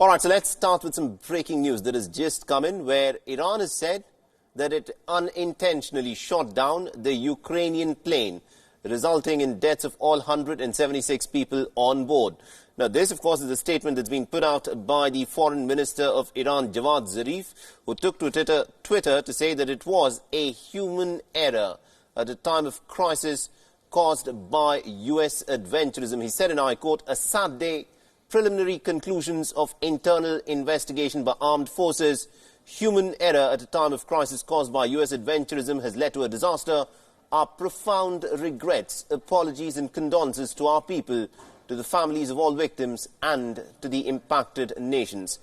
All right, so let's start with some breaking news that has just come in, where Iran has said that it unintentionally shot down the Ukrainian plane, resulting in deaths of all 176 people on board. Now, this, of course, is a statement that's been put out by the Foreign Minister of Iran, Javad Zarif, who took to Twitter to say that it was a human error at a time of crisis caused by U.S. adventurism. He said, and I quote, "A sad day. Preliminary conclusions of internal investigation by armed forces. Human error at a time of crisis caused by U.S. adventurism has led to a disaster. Our profound regrets, apologies and condolences to our people, to the families of all victims and to the impacted nations."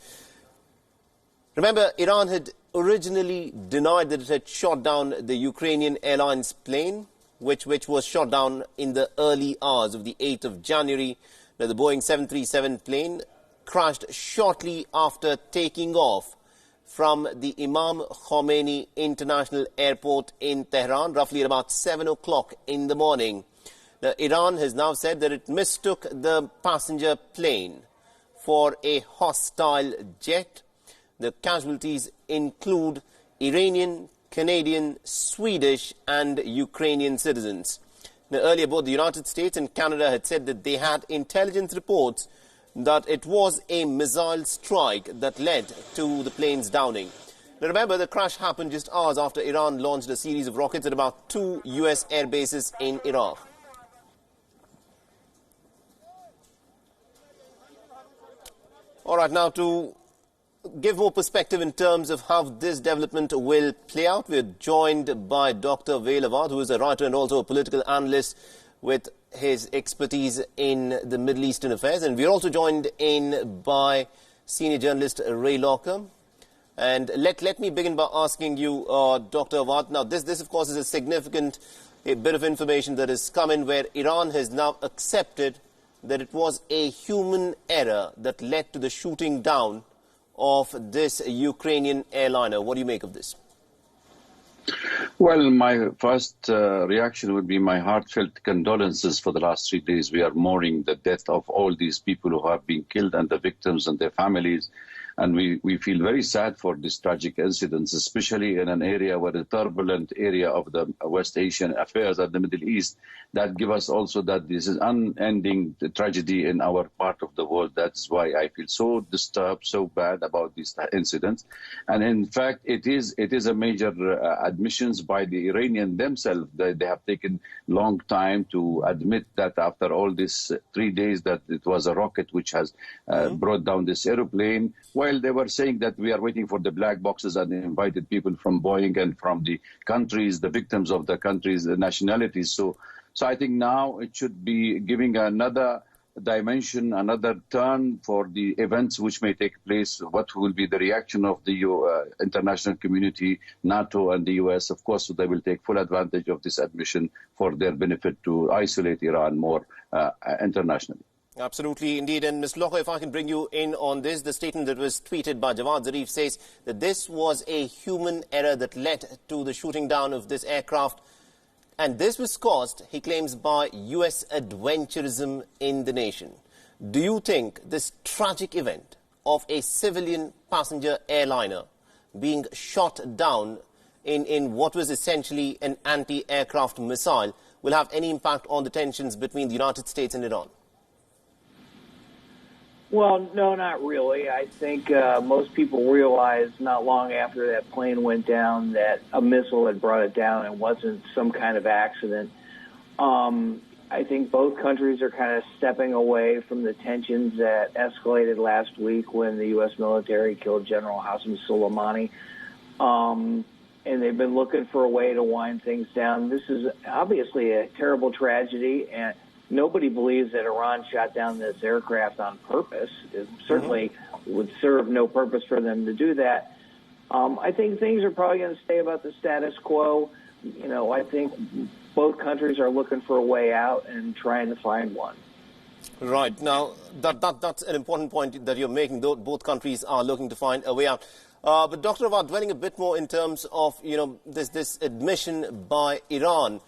Remember, Iran had originally denied that it had shot down the Ukrainian Airlines plane, which was shot down in the early hours of the 8th of January. Now, the Boeing 737 plane crashed shortly after taking off from the Imam Khomeini International Airport in Tehran, roughly at about 7 o'clock in the morning. Now, Iran has now said that it mistook the passenger plane for a hostile jet. The casualties include Iranian, Canadian, Swedish and Ukrainian citizens. Now, earlier, both the United States and Canada had said that they had intelligence reports that it was a missile strike that led to the plane's downing. Now, remember, the crash happened just hours after Iran launched a series of rockets at about 2 U.S. air bases in Iraq. All right, now to give more perspective in terms of how this development will play out, we're joined by Dr. Avad, who is a writer and also a political analyst with his expertise in the Middle Eastern affairs. And we're also joined in by senior journalist Ray Locher. And let me begin by asking you, Dr. Avad, now this of course is a significant bit of information that has come in, where Iran has now accepted that it was a human error that led to the shooting down of this Ukrainian airliner. What do you make of this? Well, my first reaction would be my heartfelt condolences for the last 3 days. We are mourning the death of all these people who have been killed and the victims and their families. And we feel very sad for these tragic incidents, especially in an area where the turbulent area of the West Asian affairs and the Middle East, that give us also that this is unending tragedy in our part of the world. That's why I feel so disturbed, so bad about these incidents. And in fact, it is a major admissions by the Iranian themselves. They have taken long time to admit that after all these 3 days that it was a rocket which has brought down this aeroplane. While they were saying that we are waiting for the black boxes and invited people from Boeing and from the countries, the victims of the countries, the nationalities. So I think now it should be giving another dimension, another turn for the events which may take place. What will be the reaction of the international community, NATO and the US? Of course, they will take full advantage of this admission for their benefit to isolate Iran more internationally. Absolutely, indeed. And Ms. Locher, if I can bring you in on this, the statement that was tweeted by Javad Zarif says that this was a human error that led to the shooting down of this aircraft. And this was caused, he claims, by U.S. adventurism in the nation. Do you think this tragic event of a civilian passenger airliner being shot down in what was essentially an anti-aircraft missile will have any impact on the tensions between the United States and Iran? Well, no, not really. I think most people realized not long after that plane went down that a missile had brought it down and wasn't some kind of accident. I think both countries are kind of stepping away from the tensions that escalated last week when the U.S. military killed General Hassan Soleimani. And they've been looking for a way to wind things down. This is obviously a terrible tragedy, and nobody believes that Iran shot down this aircraft on purpose. It certainly would serve no purpose for them to do that. I think things are probably going to stay about the status quo. You know, I think both countries are looking for a way out and trying to find one. Right. Now, that's an important point that you're making. Both countries are looking to find a way out. But Dr. Avad, dwelling a bit more in terms of, this admission by Iran,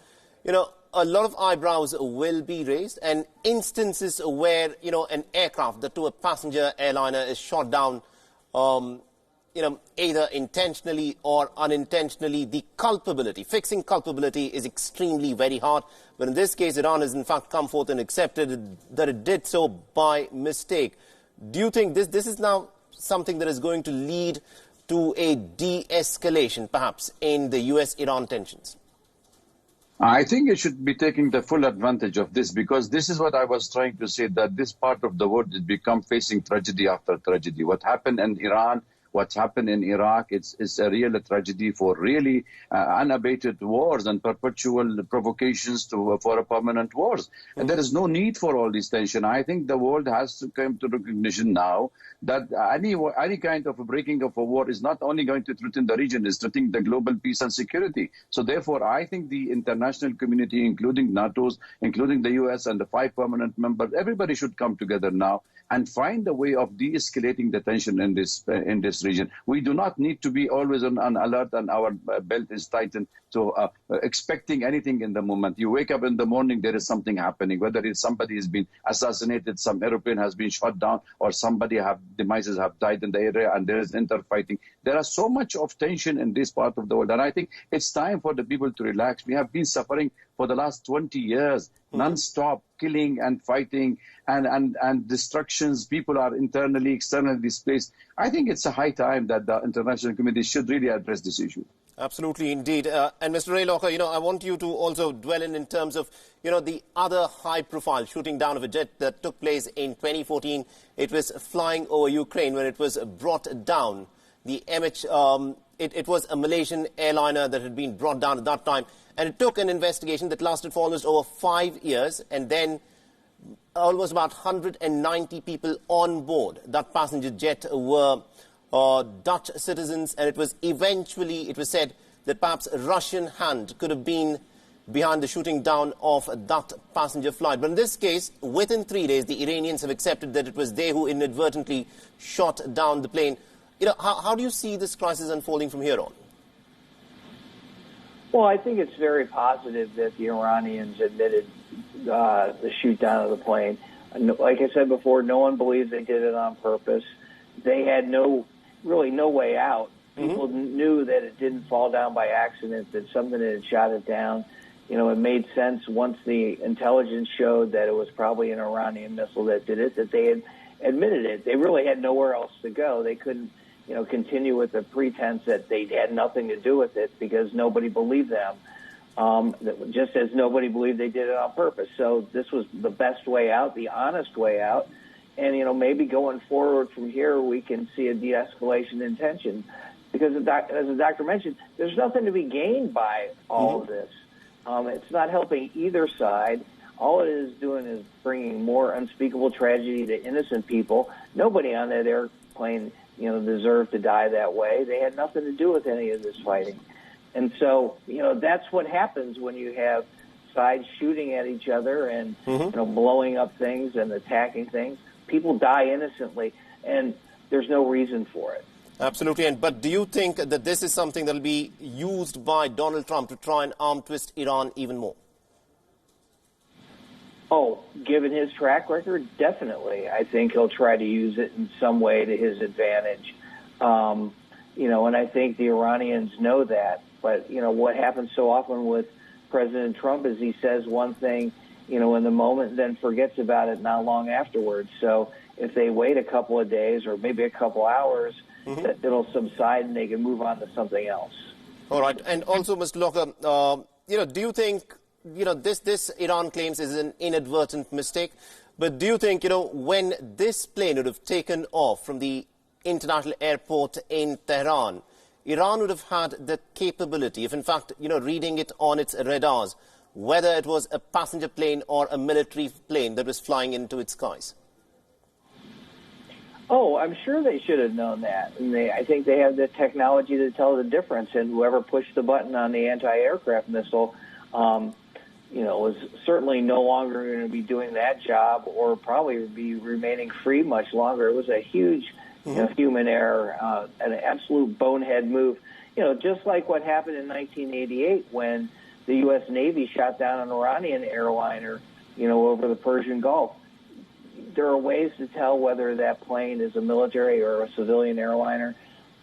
a lot of eyebrows will be raised, and instances where, an aircraft that to a passenger airliner is shot down, either intentionally or unintentionally, the culpability, fixing culpability is extremely very hard. But in this case, Iran has in fact come forth and accepted that it did so by mistake. Do you think this is now something that is going to lead to a de-escalation, perhaps, in the US-Iran tensions? I think it should be taking the full advantage of this, because this is what I was trying to say, that this part of the world has become facing tragedy after tragedy. What happened in Iran, what's happened in Iraq, it's a real tragedy for really unabated wars and perpetual provocations for a permanent wars. And there is no need for all this tension. I think the world has to come to recognition now that any kind of a breaking of a war is not only going to threaten the region, it's threatening the global peace and security. So therefore, I think the international community, including NATO's, including the US and the 5 permanent members, everybody should come together now and find a way of de-escalating the tension in this region. We do not need to be always on alert and our belt is tightened to expecting anything in the moment. You wake up in the morning, there is something happening, whether it's somebody has been assassinated, some airplane has been shot down, or demises have died in the area and there is interfighting. There are so much of tension in this part of the world, and I think it's time for the people to relax. We have been suffering for the last 20 years, non-stop killing and fighting and destructions. People are internally, externally displaced. I think it's a high time that the international community should really address this issue. Absolutely, indeed. And Mr. Ray Locher, I want you to also dwell in terms of, the other high-profile shooting down of a jet that took place in 2014. It was flying over Ukraine when it was brought down. The MH, it was a Malaysian airliner that had been brought down at that time. And it took an investigation that lasted for almost over 5 years, and then almost about 190 people on board that passenger jet were Dutch citizens, and it was said that perhaps a Russian hand could have been behind the shooting down of that passenger flight. But in this case, within 3 days, the Iranians have accepted that it was they who inadvertently shot down the plane. How do you see this crisis unfolding from here on? Well, I think it's very positive that the Iranians admitted the shoot down of the plane. Like I said before, no one believes they did it on purpose. They had really no way out. People knew that it didn't fall down by accident, that something had shot it down. It made sense once the intelligence showed that it was probably an Iranian missile that did it, that they had admitted it. They really had nowhere else to go. They couldn't, continue with the pretense that they had nothing to do with it because nobody believed them, just as nobody believed they did it on purpose. So this was the best way out, the honest way out. And, maybe going forward from here, we can see a de-escalation in tension. Because, as the doctor mentioned, there's nothing to be gained by all of this. It's not helping either side. All it is doing is bringing more unspeakable tragedy to innocent people. Nobody on that airplane, deserved to die that way. They had nothing to do with any of this fighting. And so, that's what happens when you have sides shooting at each other and, blowing up things and attacking things. People die innocently, and there's no reason for it. Absolutely. But do you think that this is something that will be used by Donald Trump to try and arm twist Iran even more? Oh, given his track record, definitely. I think he'll try to use it in some way to his advantage. And I think the Iranians know that. But, what happens so often with President Trump is he says one thing, in the moment, then forgets about it not long afterwards. So if they wait a couple of days or maybe a couple hours, it'll subside and they can move on to something else. All right. And also, Mr. Locher, do you think, this Iran claims is an inadvertent mistake, but do you think, when this plane would have taken off from the international airport in Tehran, Iran would have had the capability of, in fact, reading it on its radars, whether it was a passenger plane or a military plane that was flying into its skies? Oh, I'm sure they should have known that. And I think they have the technology to tell the difference. And whoever pushed the button on the anti-aircraft missile, was certainly no longer going to be doing that job or probably be remaining free much longer. It was a huge human error, an absolute bonehead move. Just like what happened in 1988 when the U.S. Navy shot down an Iranian airliner, over the Persian Gulf. There are ways to tell whether that plane is a military or a civilian airliner,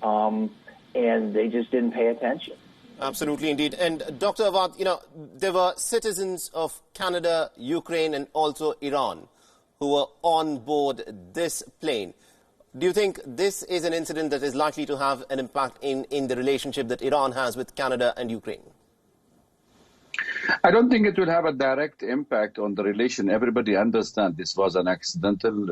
and they just didn't pay attention. Absolutely, indeed. And Dr. Awad, there were citizens of Canada, Ukraine, and also Iran who were on board this plane. Do you think this is an incident that is likely to have an impact in the relationship that Iran has with Canada and Ukraine? I don't think it will have a direct impact on the relation. Everybody understands this was an accidental,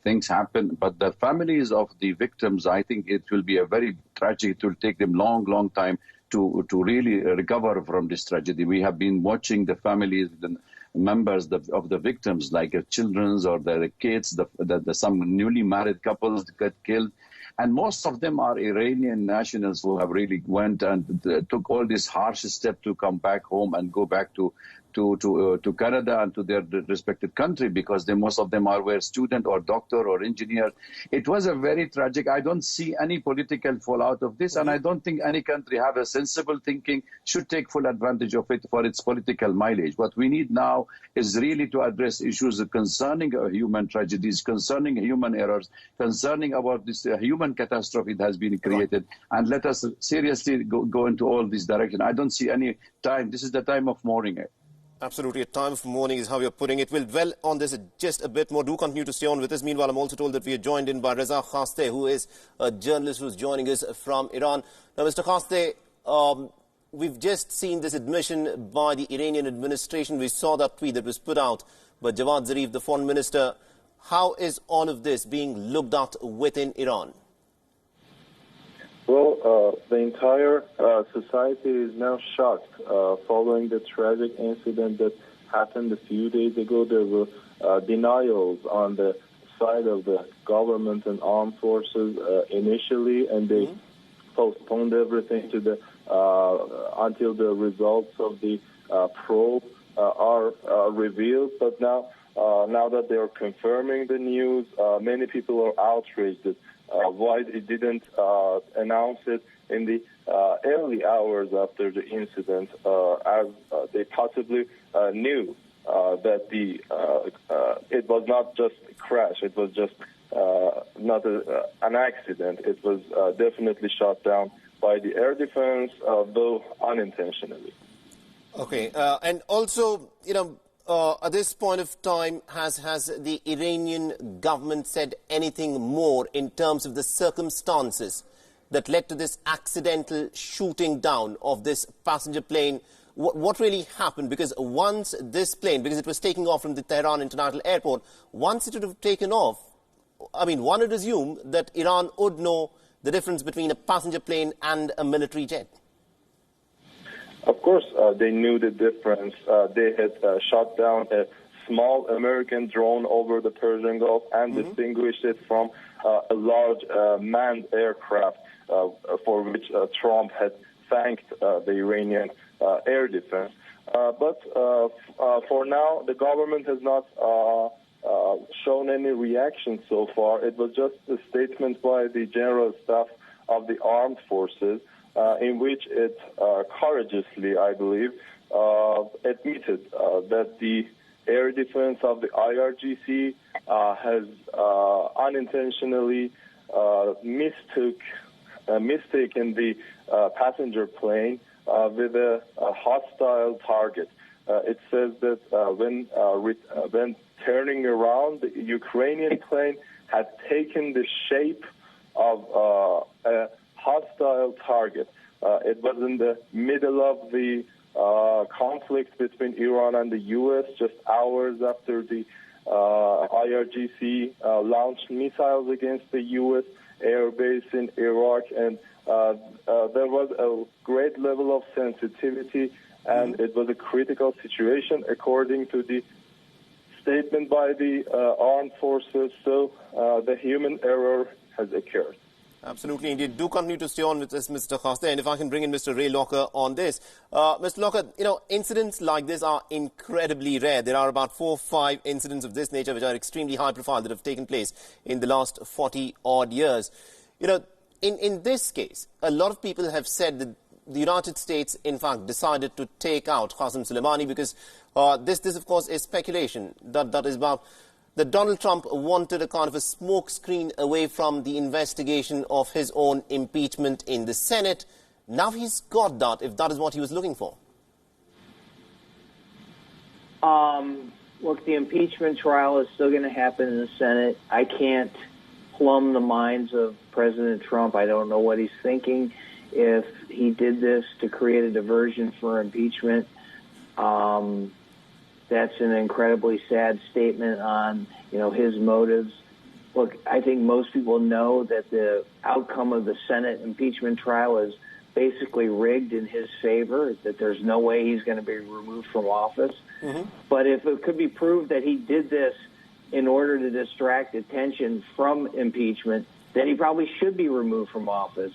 things happen. But the families of the victims, I think it will be a very tragic. It will take them long time to really recover from this tragedy. We have been watching the families, the members of the victims, like children or their kids, some newly married couples got killed. And most of them are Iranian nationals who have really went and took all this harsh step to come back home and go back to Canada and to their respective country, because most of them were student or doctor or engineer. It was a very tragic. I don't see any political fallout of this, and I don't think any country have a sensible thinking should take full advantage of it for its political mileage. What we need now is really to address issues concerning human tragedies, concerning human errors, concerning about this human catastrophe that has been created, and let us seriously go into all this direction. I don't see any time. This is the time of mourning. Absolutely. A time of mourning is how you're putting it. We'll dwell on this just a bit more. Do continue to stay on with us. Meanwhile, I'm also told that we are joined in by Reza Hoste, who is a journalist who's joining us from Iran. Now, Mr. Hoste, we've just seen this admission by the Iranian administration. We saw that tweet that was put out by Javad Zarif, the foreign minister. How is all of this being looked at within Iran? Well, the entire society is now shocked following the tragic incident that happened a few days ago. There were denials on the side of the government and armed forces initially, and they postponed everything to the until the results of the probe are revealed. But now that they are confirming the news, many people are outraged that why they didn't announce it in the early hours after the incident, as they possibly knew that it was not just a crash, it was just not an accident. It was definitely shot down by the air defense, though unintentionally. Okay, and also, at this point of time, has the Iranian government said anything more in terms of the circumstances that led to this accidental shooting down of this passenger plane? What really happened? Because once this plane, because it was taking off from the Tehran International Airport, once it would have taken off, one would assume that Iran would know the difference between a passenger plane and a military jet. Of course, they knew the difference. They had shot down a small American drone over the Persian Gulf and distinguished it from a large manned aircraft for which Trump had thanked the Iranian air defense. But for now, the government has not shown any reaction so far. It was just a statement by the General Staff of the Armed Forces, in which it courageously, I believe, admitted that the air defense of the IRGC has unintentionally mistaken the passenger plane with a hostile target. It says that when turning around, the Ukrainian plane had taken the shape of a hostile target. It was in the middle of the conflict between Iran and the U.S., just hours after the IRGC launched missiles against the U.S. air base in Iraq, and there was a great level of sensitivity, and it was a critical situation according to the statement by the armed forces. So the human error has occurred. Absolutely, indeed. Do continue to stay on with us, Mr. Hoste. And if I can bring in Mr. Ray Locher on this. Mr. Locher, incidents like this are incredibly rare. There are about 4 or 5 incidents of this nature which are extremely high profile that have taken place in the last 40-odd years. In this case, a lot of people have said that the United States, in fact, decided to take out Qasem Soleimani, because this, of course, is speculation that is about that Donald Trump wanted a kind of a smokescreen away from the investigation of his own impeachment in the Senate. Now he's got that, if that is what he was looking for. Look, the impeachment trial is still going to happen in the Senate. I can't plumb the minds of President Trump. I don't know what he's thinking. If he did this to create a diversion for impeachment, that's an incredibly sad statement on, his motives. Look, I think most people know that the outcome of the Senate impeachment trial is basically rigged in his favor, that there's no way he's going to be removed from office. Mm-hmm. But if it could be proved that he did this in order to distract attention from impeachment, then he probably should be removed from office.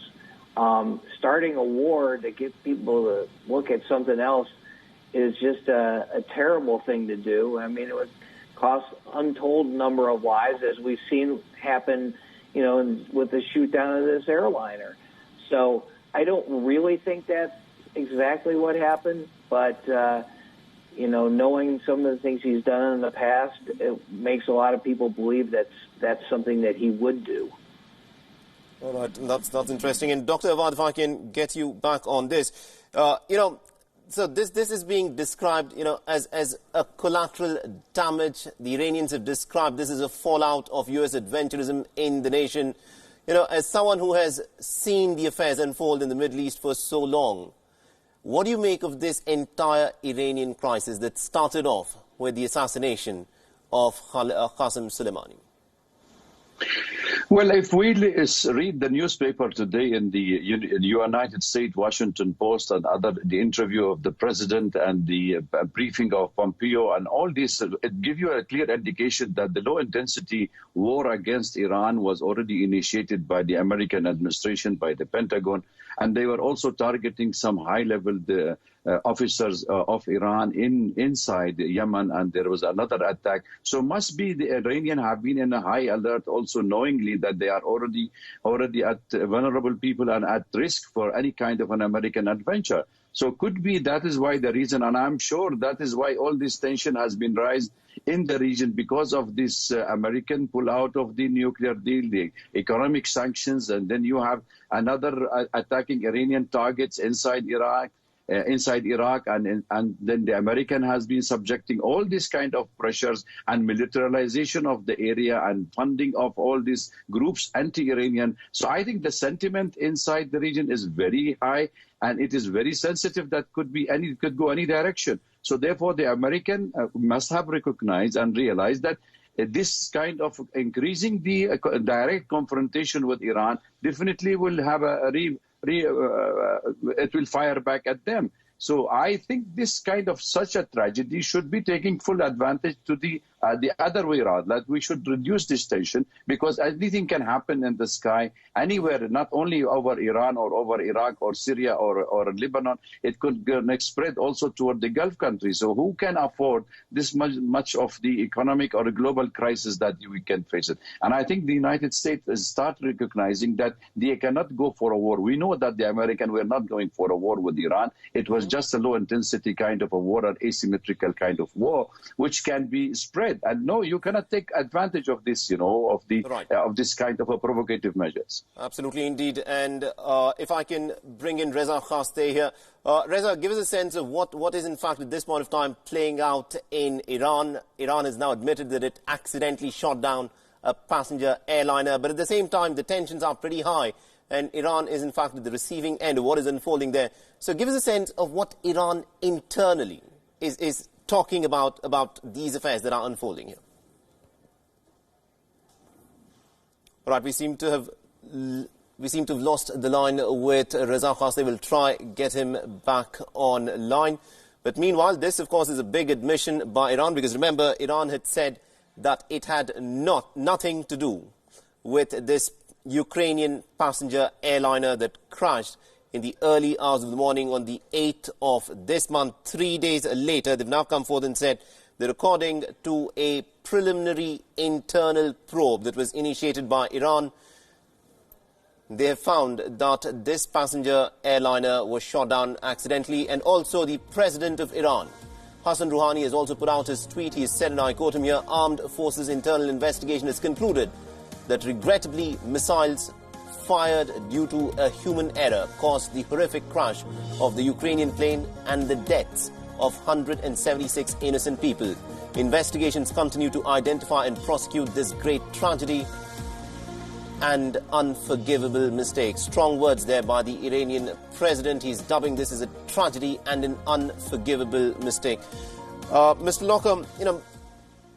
Starting a war to get people to look at something else is just a terrible thing to do. I mean, it would cost untold number of lives, as we've seen happen, with the shoot down of this airliner. So I don't really think that's exactly what happened, but, knowing some of the things he's done in the past, it makes a lot of people believe that's something that he would do. All right, that's interesting. And Dr. Awad, if I can get you back on this, so this is being described, as a collateral damage. The Iranians have described this as a fallout of U.S. adventurism in the nation. As someone who has seen the affairs unfold in the Middle East for so long, what do you make of this entire Iranian crisis that started off with the assassination of Qasem Soleimani? Well, if we read the newspaper today in the United States, Washington Post, and the interview of the president and the briefing of Pompeo and all this, it gives you a clear indication that the low-intensity war against Iran was already initiated by the American administration, by the Pentagon, and they were also targeting some high-level officers of Iran inside Yemen, and there was another attack. So must be the Iranians have been in a high alert, also knowingly that they are already at vulnerable people and at risk for any kind of an American adventure. So could be that is why the reason, and I'm sure that is why all this tension has been raised in the region because of this American pull out of the nuclear deal, the economic sanctions, and then you have another attacking Iranian targets inside Iraq, and then the American has been subjecting all these kind of pressures and militarization of the area and funding of all these groups anti-Iranian. So I think the sentiment inside the region is very high, and it is very sensitive. That could go any direction. So therefore, the American must have recognized and realized that this kind of increasing the direct confrontation with Iran definitely will have it will fire back at them. So I think this kind of such a tragedy should be taking full advantage to the other way around, that we should reduce this tension, because anything can happen in the sky anywhere, not only over Iran or over Iraq or Syria or Lebanon. It could spread also toward the Gulf countries. So who can afford this much of the economic or global crisis that we can face it? And I think the United States has started recognizing that they cannot go for a war. We know that the Americans were not going for a war with Iran. It was just a low-intensity kind of a war, an asymmetrical kind of war, which can be spread. And no, you cannot take advantage of this, of this kind of a provocative measures. Absolutely, indeed. And if I can bring in Reza Hoste here. Reza, give us a sense of what is, in fact, at this point of time playing out in Iran. Iran has now admitted that it accidentally shot down a passenger airliner. But at the same time, the tensions are pretty high. And Iran is, in fact, at the receiving end of what is unfolding there. So give us a sense of what Iran internally is talking about these affairs that are unfolding here. All right, we seem to have lost the line with Reza Hoste. We'll try get him back online. But meanwhile, this, of course, is a big admission by Iran, because remember, Iran had said that it had nothing to do with this Ukrainian passenger airliner that crashed in the early hours of the morning on the 8th of this month. 3 days later, they've now come forth and said that according to a preliminary internal probe that was initiated by Iran, they have found that this passenger airliner was shot down accidentally, and also the president of Iran, Hassan Rouhani, has also put out his tweet. He has said, and I quote him here, "Armed Forces Internal Investigation has concluded that regrettably missiles fired due to a human error caused the horrific crash of the Ukrainian plane and the deaths of 176 innocent people. Investigations continue to identify and prosecute this great tragedy and unforgivable mistake." Strong words there by the Iranian president. He's dubbing this as a tragedy and an unforgivable mistake. Mr. Locher,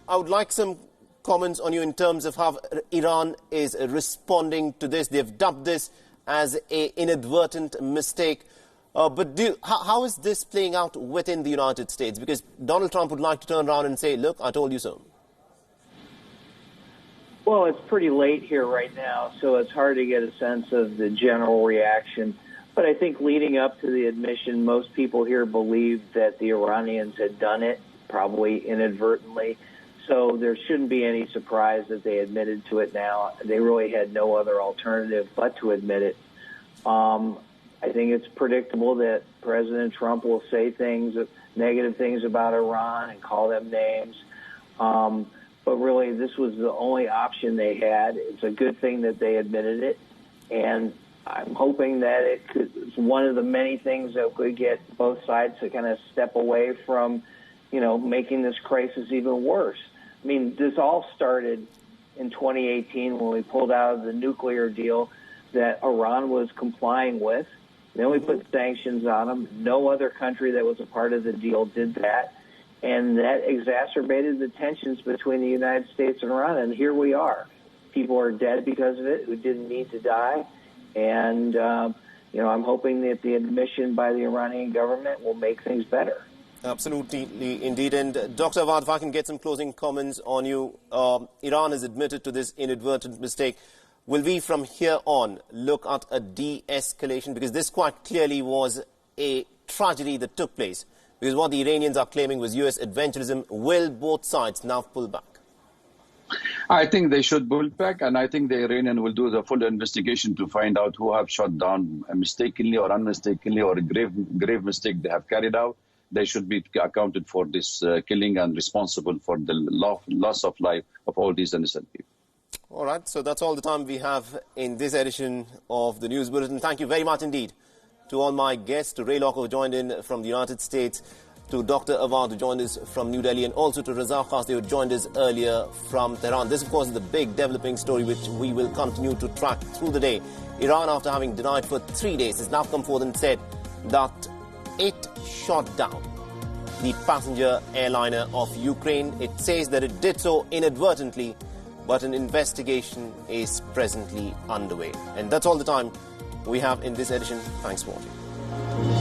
I would like some comments on you in terms of how Iran is responding to this. They've dubbed this as an inadvertent mistake. But how is this playing out within the United States? Because Donald Trump would like to turn around and say, look, I told you so. Well, it's pretty late here right now, so it's hard to get a sense of the general reaction. But I think leading up to the admission, most people here believed that the Iranians had done it, probably inadvertently. So there shouldn't be any surprise that they admitted to it now. They really had no other alternative but to admit it. I think it's predictable that President Trump will say negative things about Iran and call them names. But really, this was the only option they had. It's a good thing that they admitted it. And I'm hoping that it's one of the many things that could get both sides to kind of step away from, making this crisis even worse. I mean, this all started in 2018 when we pulled out of the nuclear deal that Iran was complying with. Then we put sanctions on them. No other country that was a part of the deal did that. And that exacerbated the tensions between the United States and Iran. And here we are. People are dead because of it who didn't need to die. And, I'm hoping that the admission by the Iranian government will make things better. Absolutely, indeed. And Dr. Awad, if I can get some closing comments on you. Iran has admitted to this inadvertent mistake. Will we from here on look at a de-escalation? Because this quite clearly was a tragedy that took place. Because what the Iranians are claiming was U.S. adventurism. Will both sides now pull back? I think they should pull back, and I think the Iranian will do the full investigation to find out who have shot down mistakenly or unmistakenly or a grave mistake they have carried out. They should be accounted for this killing and responsible for the loss of life of all these innocent people. All right, so that's all the time we have in this edition of the News Bulletin. Thank you very much indeed to all my guests, to Ray Locher, who joined in from the United States, to Dr. Awad, who joined us from New Delhi, and also to Reza Hoste, who joined us earlier from Tehran. This, of course, is the big developing story which we will continue to track through the day. Iran, after having denied for 3 days, has now come forward and said that it shot down the passenger airliner of Ukraine. It says that it did so inadvertently, but an investigation is presently underway. And that's all the time we have in this edition. Thanks for watching.